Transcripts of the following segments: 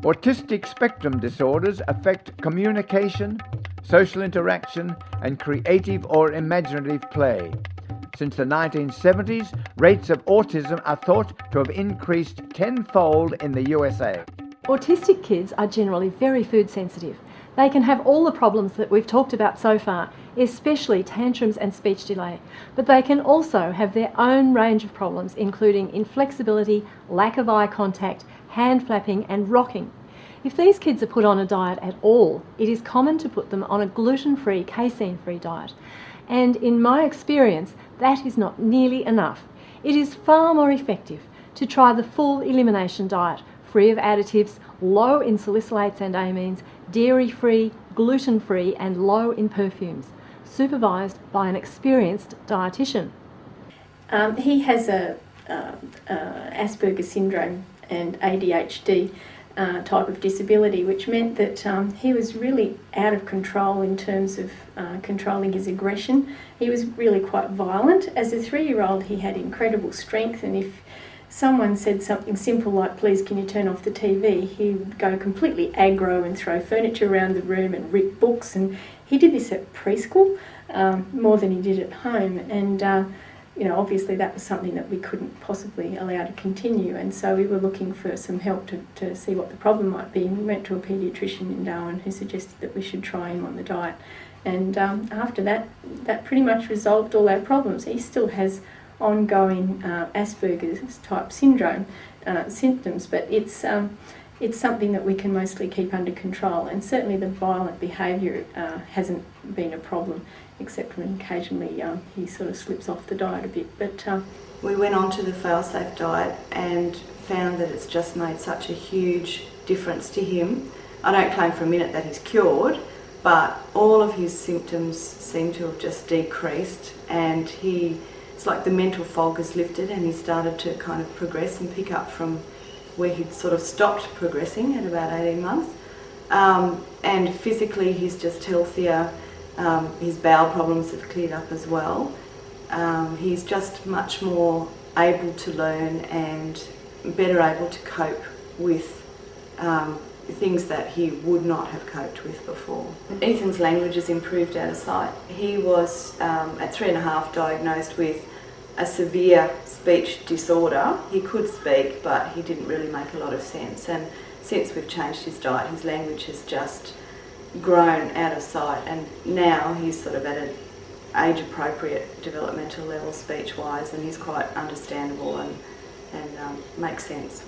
Autistic spectrum disorders affect communication, social interaction, and creative or imaginative play. Since the 1970s, rates of autism are thought to have increased tenfold in the USA. Autistic kids are generally very food sensitive. They can have all the problems that we've talked about so far, especially tantrums and speech delay, but they can also have their own range of problems, including inflexibility, lack of eye contact, hand flapping and rocking. If these kids are put on a diet at all, it is common to put them on a gluten-free, casein-free diet. And in my experience, that is not nearly enough. It is far more effective to try the full elimination diet, free of additives, low in salicylates and amines, dairy-free, gluten-free and low in perfumes, supervised by an experienced dietitian. He has Asperger's syndrome and ADHD type of disability, which meant that he was really out of control in terms of controlling his aggression. He was really quite violent. As a 3-year-old, he had incredible strength, and if someone said something simple like, "Please, can you turn off the TV?" he would go completely aggro and throw furniture around the room and rip books. And he did this at preschool more than he did at home. And you know, obviously that was something that we couldn't possibly allow to continue, and so we were looking for some help to see what the problem might be. And we went to a paediatrician in Darwin who suggested that we should try him on the diet. And after that, that pretty much resolved all our problems. He still has ongoing Asperger's type syndrome symptoms, but it's something that we can mostly keep under control, and certainly the violent behaviour hasn't been a problem, except when occasionally he sort of slips off the diet a bit. But we went on to the FAILSAFE diet and found that it's just made such a huge difference to him. I don't claim for a minute that he's cured, but all of his symptoms seem to have just decreased, and it's like the mental fog has lifted, and he started to kind of progress and pick up from where he'd sort of stopped progressing at about 18 months. And physically he's just healthier. His bowel problems have cleared up as well. He's just much more able to learn and better able to cope with things that he would not have coped with before. Ethan's language has improved out of sight. He was at 3.5 diagnosed with a severe speech disorder. He could speak, but he didn't really make a lot of sense. And since we've changed his diet, his language has just grown out of sight, and now he's sort of at an age-appropriate developmental level speech-wise, and he's quite understandable and makes sense.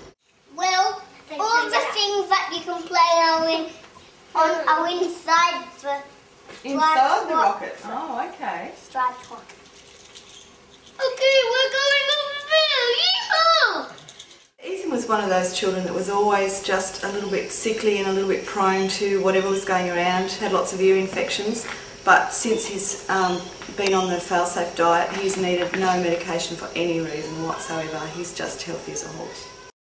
Well, all the things that you can play are inside the Inside the rocket? Oh, okay. Striped rocket. Okay, we're going over there. Yeehaw! Ethan was one of those children that was always just a little bit sickly and a little bit prone to whatever was going around, had lots of ear infections, but since he's been on the FAILSAFE diet, he's needed no medication for any reason whatsoever. He's just healthy as a horse.